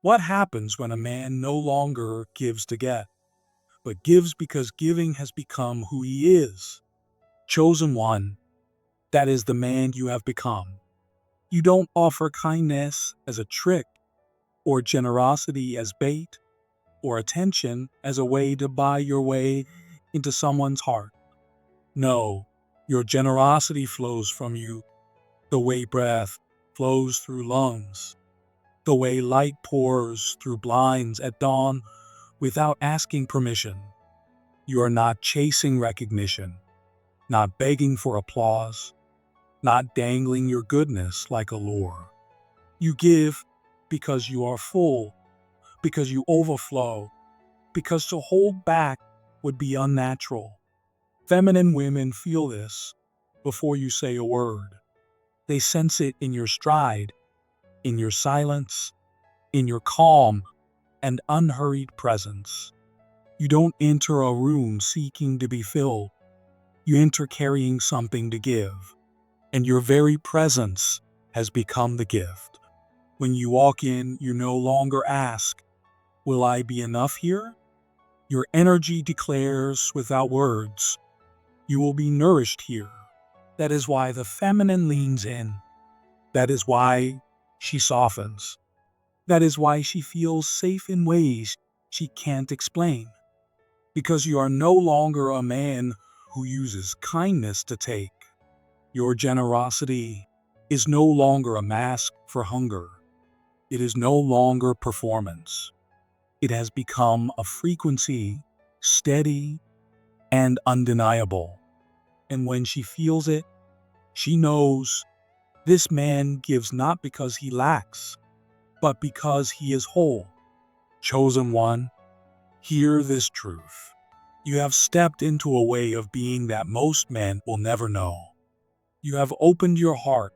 What happens when a man no longer gives to get, but gives because giving has become who he is? Chosen one, that is the man you have become. You don't offer kindness as a trick, or generosity as bait, or attention as a way to buy your way into someone's heart. No, your generosity flows from you the way breath flows through lungs, the way light pours through blinds at dawn without asking permission. You are not chasing recognition, not begging for applause, not dangling your goodness like a lure. You give because you are full, because you overflow, because to hold back would be unnatural. Feminine women feel this before you say a word. They sense it in your stride, in your silence, in your calm and unhurried presence. You don't enter a room seeking to be filled. You enter carrying something to give, and your very presence has become the gift. When you walk in, you no longer ask, "Will I be enough here?" Your energy declares without words, "You will be nourished here." That is why the feminine leans in. That is why she softens. That is why she feels safe in ways she can't explain. Because you are no longer a man who uses kindness to take. Your generosity is no longer a mask for hunger. It is no longer performance. It has become a frequency, steady and undeniable. And when she feels it, she knows this man gives not because he lacks, but because he is whole. Chosen one, hear this truth. You have stepped into a way of being that most men will never know. You have opened your heart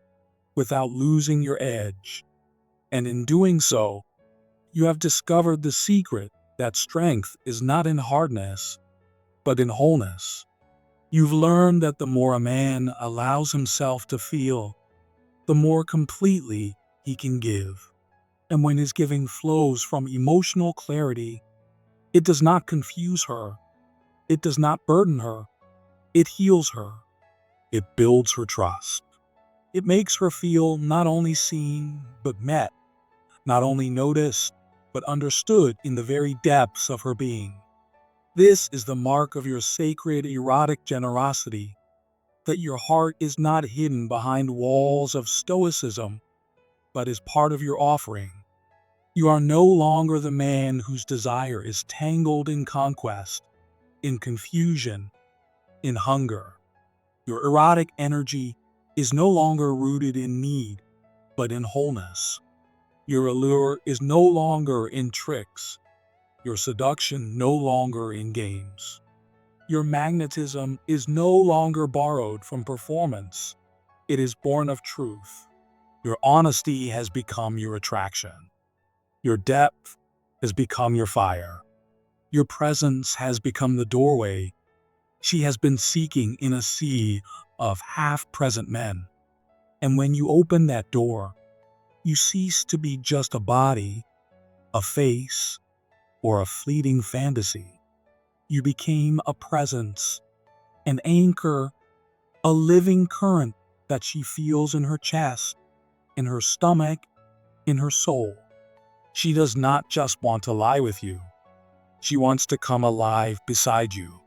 without losing your edge. And in doing so, you have discovered the secret that strength is not in hardness, but in wholeness. You've learned that the more a man allows himself to feel, the more completely he can give. And when his giving flows from emotional clarity, it does not confuse her. It does not burden her. It heals her. It builds her trust. It makes her feel not only seen, but met, not only noticed, but understood in the very depths of her being. This is the mark of your sacred erotic generosity, that your heart is not hidden behind walls of stoicism, but is part of your offering. You are no longer the man whose desire is tangled in conquest, in confusion, in hunger. Your erotic energy is no longer rooted in need, but in wholeness. Your allure is no longer in tricks, your seduction no longer in games. Your magnetism is no longer borrowed from performance. It is born of truth. Your honesty has become your attraction. Your depth has become your fire. Your presence has become the doorway she has been seeking in a sea of half-present men. And when you open that door, you cease to be just a body, a face, or a fleeting fantasy. You became a presence, an anchor, a living current that she feels in her chest, in her stomach, in her soul. She does not just want to lie with you. She wants to come alive beside you.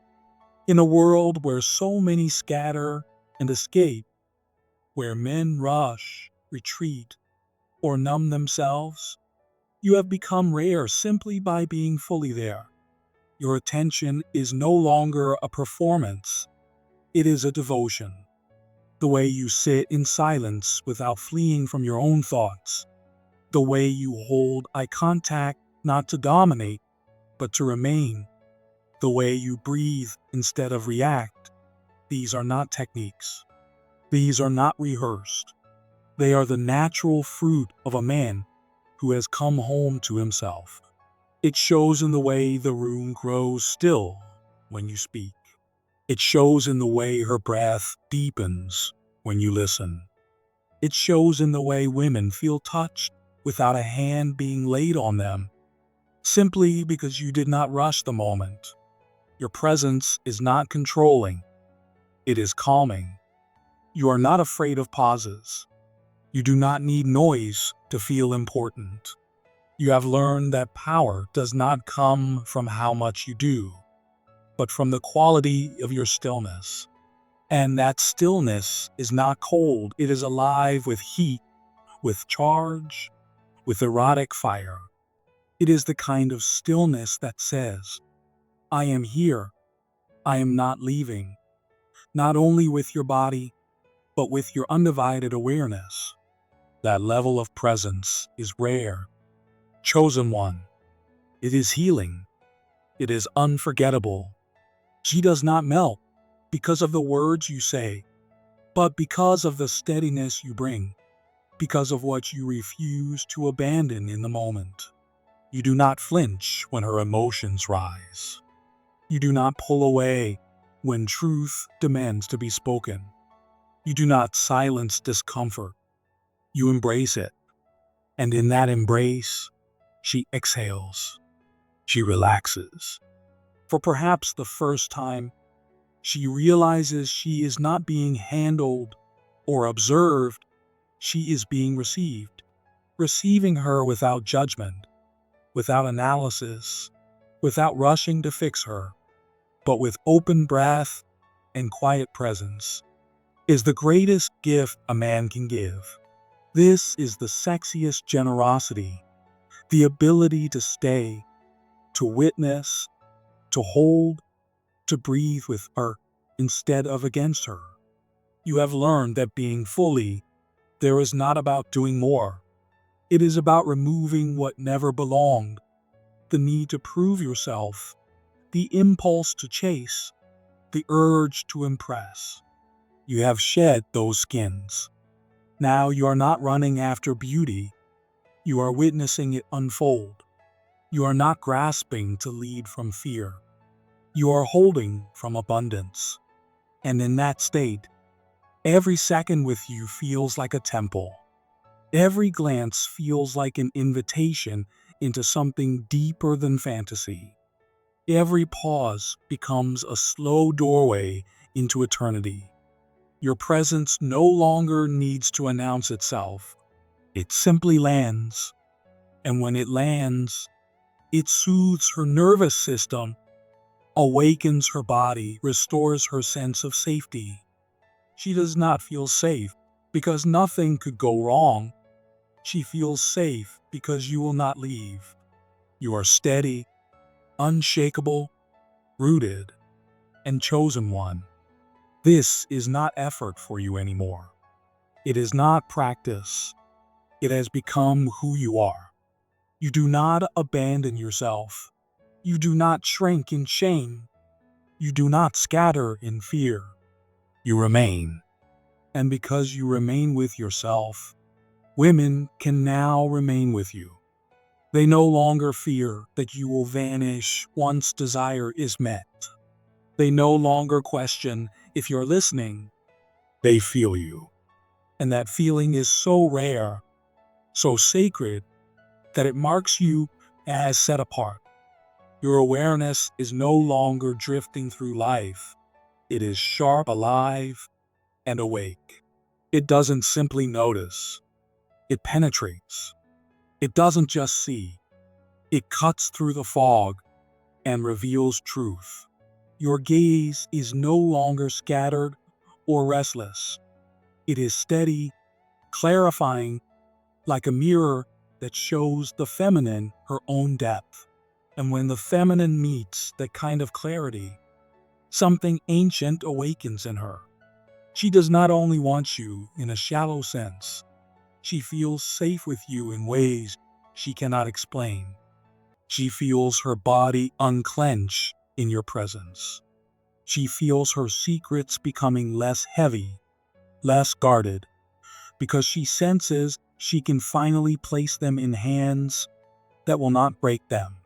In a world where so many scatter and escape, where men rush, retreat, or numb themselves, you have become rare simply by being fully there. Your attention is no longer a performance. It is a devotion. The way you sit in silence without fleeing from your own thoughts. The way you hold eye contact not to dominate, but to remain. The way you breathe instead of react. These are not techniques. These are not rehearsed. They are the natural fruit of a man who has come home to himself. It shows in the way the room grows still when you speak. It shows in the way her breath deepens when you listen. It shows in the way women feel touched without a hand being laid on them, simply because you did not rush the moment. Your presence is not controlling, it is calming. You are not afraid of pauses. You do not need noise to feel important. You have learned that power does not come from how much you do, but from the quality of your stillness. And that stillness is not cold, it is alive with heat, with charge, with erotic fire. It is the kind of stillness that says, I am here, I am not leaving, not only with your body, but with your undivided awareness. That level of presence is rare. Chosen one. It is healing. It is unforgettable. She does not melt because of the words you say, but because of the steadiness you bring, because of what you refuse to abandon in the moment. You do not flinch when her emotions rise. You do not pull away when truth demands to be spoken. You do not silence discomfort. You embrace it. And in that embrace, she exhales. She relaxes. For perhaps the first time, she realizes she is not being handled or observed, she is being received. Receiving her without judgment, without analysis, without rushing to fix her, but with open breath and quiet presence, is the greatest gift a man can give. This is the sexiest generosity, the ability to stay, to witness, to hold, to breathe with her instead of against her. You have learned that being fully there is not about doing more. It is about removing what never belonged, the need to prove yourself, the impulse to chase, the urge to impress. You have shed those skins. Now you are not running after beauty, you are witnessing it unfold. You are not grasping to lead from fear. You are holding from abundance. And in that state, every second with you feels like a temple. Every glance feels like an invitation into something deeper than fantasy. Every pause becomes a slow doorway into eternity. Your presence no longer needs to announce itself. It simply lands. And when it lands, it soothes her nervous system, awakens her body, restores her sense of safety. She does not feel safe because nothing could go wrong. She feels safe because you will not leave. You are steady, unshakable, rooted, and chosen one. This is not effort for you anymore. It is not practice. It has become who you are. You do not abandon yourself. You do not shrink in shame. You do not scatter in fear. You remain. And because you remain with yourself, women can now remain with you. They no longer fear that you will vanish once desire is met. They no longer question if you're listening. They feel you. And that feeling is so rare, so sacred, that it marks you as set apart. Your awareness is no longer drifting through life. It is sharp, alive, and awake. It doesn't simply notice. It penetrates. It doesn't just see. It cuts through the fog and reveals truth. Your gaze is no longer scattered or restless. It is steady, clarifying, like a mirror that shows the feminine her own depth. And when the feminine meets that kind of clarity, something ancient awakens in her. She does not only want you in a shallow sense, she feels safe with you in ways she cannot explain. She feels her body unclench in your presence. She feels her secrets becoming less heavy, less guarded, because she senses she can finally place them in hands that will not break them.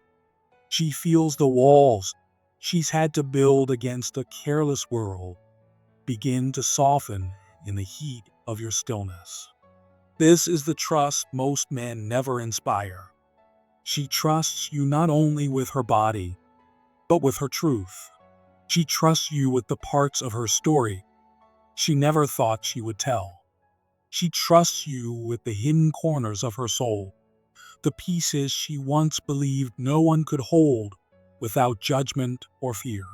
She feels the walls she's had to build against a careless world begin to soften in the heat of your stillness. This is the trust most men never inspire. She trusts you not only with her body, but with her truth. She trusts you with the parts of her story she never thought she would tell. She trusts you with the hidden corners of her soul, the pieces she once believed no one could hold without judgment or fear.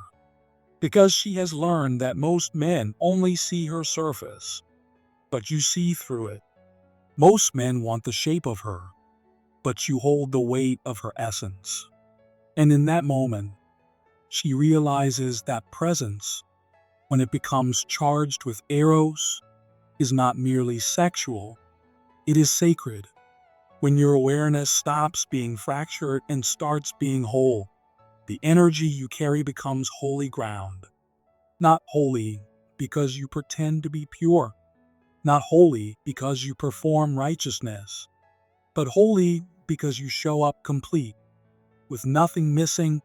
Because she has learned that most men only see her surface, but you see through it. Most men want the shape of her, but you hold the weight of her essence. And in that moment, she realizes that presence, when it becomes charged with eros, is not merely sexual, it is sacred. When your awareness stops being fractured and starts being whole, the energy you carry becomes holy ground. Not holy because you pretend to be pure, not holy because you perform righteousness, but holy because you show up complete, with nothing missing,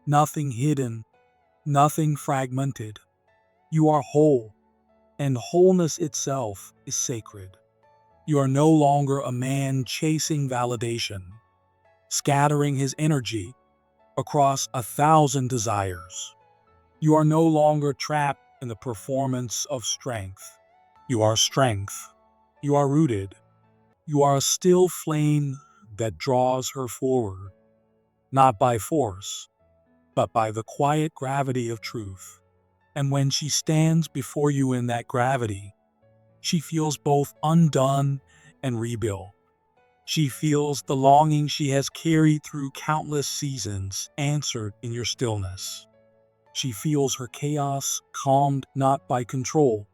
nothing hidden, nothing fragmented. You are whole, and wholeness itself is sacred. You are no longer a man chasing validation, scattering his energy across 1,000 desires. You are no longer trapped in the performance of strength. You are strength. You are rooted. You are a still flame that draws her forward, not by force, but by the quiet gravity of truth. And when she stands before you in that gravity, she feels both undone and rebuilt. She feels the longing she has carried through countless seasons answered in your stillness. She feels her chaos calmed not by control,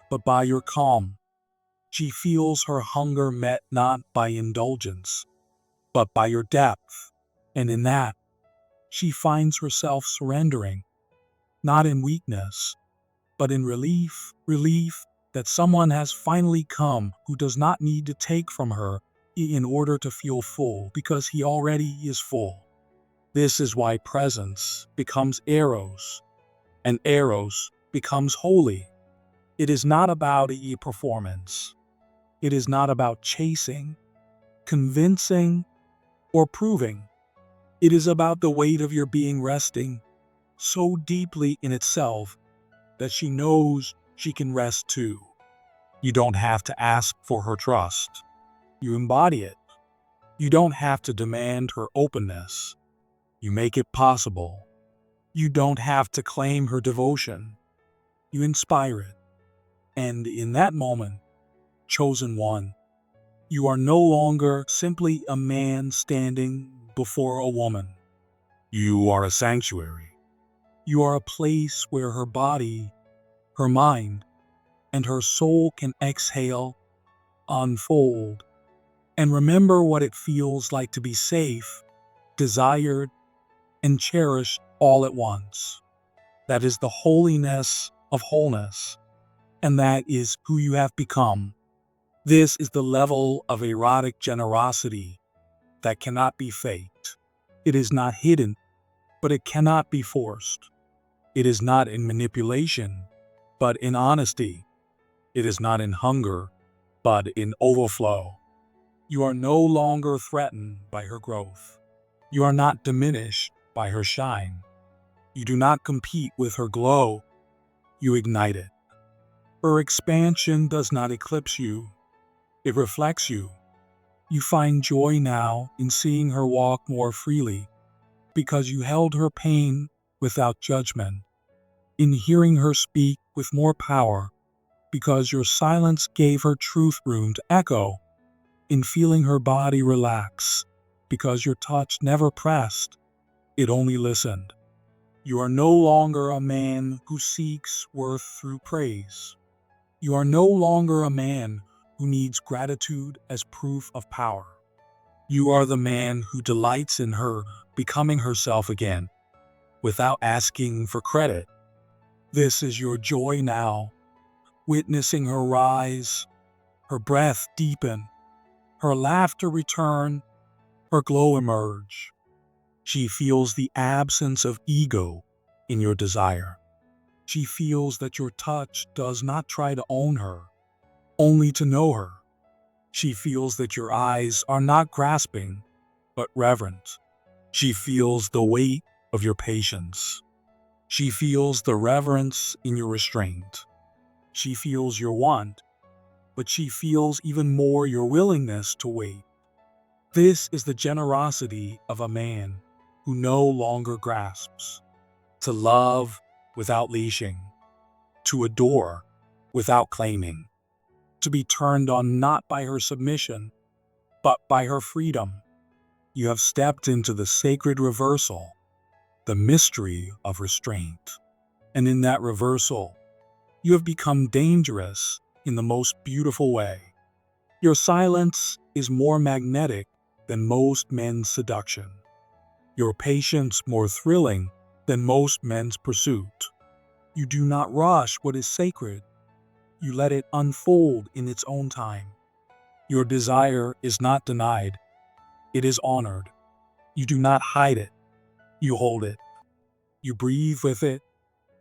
but by your calm. She feels her hunger met not by indulgence, but by your depth. And in that, she finds herself surrendering, not in weakness, but in relief that someone has finally come who does not need to take from her in order to feel full, because he already is full. This is why presence becomes eros, and eros becomes holy. It is not about a performance. It is not about chasing, convincing, or proving. It is about the weight of your being resting so deeply in itself that she knows she can rest too. You don't have to ask for her trust. You embody it. You don't have to demand her openness. You make it possible. You don't have to claim her devotion. You inspire it. And in that moment, chosen one, you are no longer simply a man standing before a woman. You are a sanctuary. You are a place where her body, her mind, and her soul can exhale, unfold, and remember what it feels like to be safe, desired, and cherished all at once. That is the holiness of wholeness, and that is who you have become. This is the level of erotic generosity that cannot be faked. It is not hidden, but it cannot be forced. It is not in manipulation, but in honesty. It is not in hunger, but in overflow. You are no longer threatened by her growth. You are not diminished by her shine. You do not compete with her glow. You ignite it. Her expansion does not eclipse you. It reflects you. You find joy now in seeing her walk more freely because you held her pain without judgment, in hearing her speak with more power because your silence gave her truth room to echo, in feeling her body relax because your touch never pressed, it only listened. You are no longer a man who seeks worth through praise. You are no longer a man who needs gratitude as proof of power. You are the man who delights in her becoming herself again, without asking for credit. This is your joy now, witnessing her rise, her breath deepen, her laughter return, her glow emerge. She feels the absence of ego in your desire. She feels that your touch does not try to own her, only to know her. She feels that your eyes are not grasping, but reverent. She feels the weight of your patience. She feels the reverence in your restraint. She feels your want, but she feels even more your willingness to wait. This is the generosity of a man who no longer grasps. To love without leashing. To adore without claiming. To be turned on not by her submission, but by her freedom. You have stepped into the sacred reversal, the mystery of restraint. And in that reversal, you have become dangerous in the most beautiful way. Your silence is more magnetic than most men's seduction. Your patience more thrilling than most men's pursuit. You do not rush what is sacred. You let it unfold in its own time. Your desire is not denied. It is honored. You do not hide it. You hold it. You breathe with it.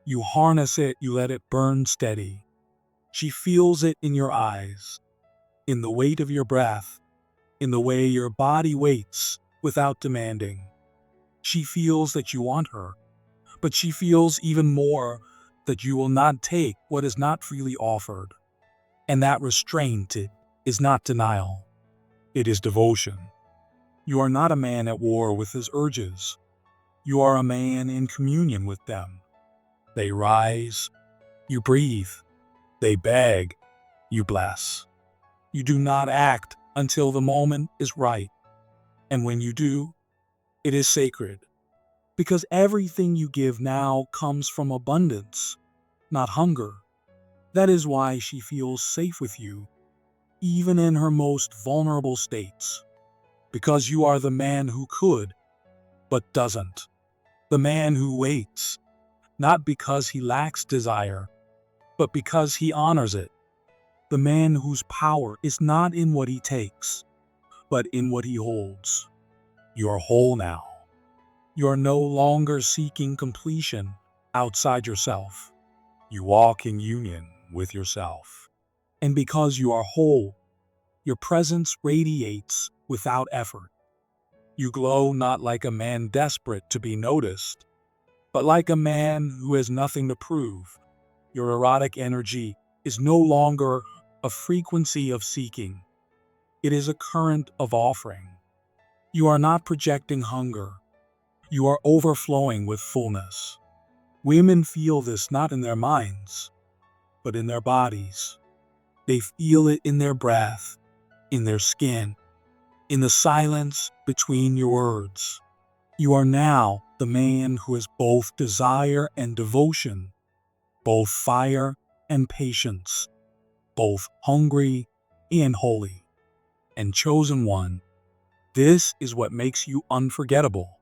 You harness it. You let it burn steady. She feels it in your eyes, in the weight of your breath, in the way your body waits without demanding. She feels that you want her, but she feels even more that you will not take what is not freely offered. And that restraint is not denial. It is devotion. You are not a man at war with his urges. You are a man in communion with them. They rise, you breathe. They beg, you bless. You do not act until the moment is right. And when you do, it is sacred. Because everything you give now comes from abundance, not hunger. That is why she feels safe with you, even in her most vulnerable states. Because you are the man who could, but doesn't. The man who waits, not because he lacks desire, but because he honors it. The man whose power is not in what he takes, but in what he holds. You are whole now. You are no longer seeking completion outside yourself. You walk in union with yourself. And because you are whole, your presence radiates without effort. You glow not like a man desperate to be noticed, but like a man who has nothing to prove. Your erotic energy is no longer a frequency of seeking. It is a current of offering. You are not projecting hunger. You are overflowing with fullness. Women feel this not in their minds, but in their bodies. They feel it in their breath, in their skin, in the silence between your words. You are now the man who has both desire and devotion, both fire and patience, both hungry and holy. And chosen one, this is what makes you unforgettable.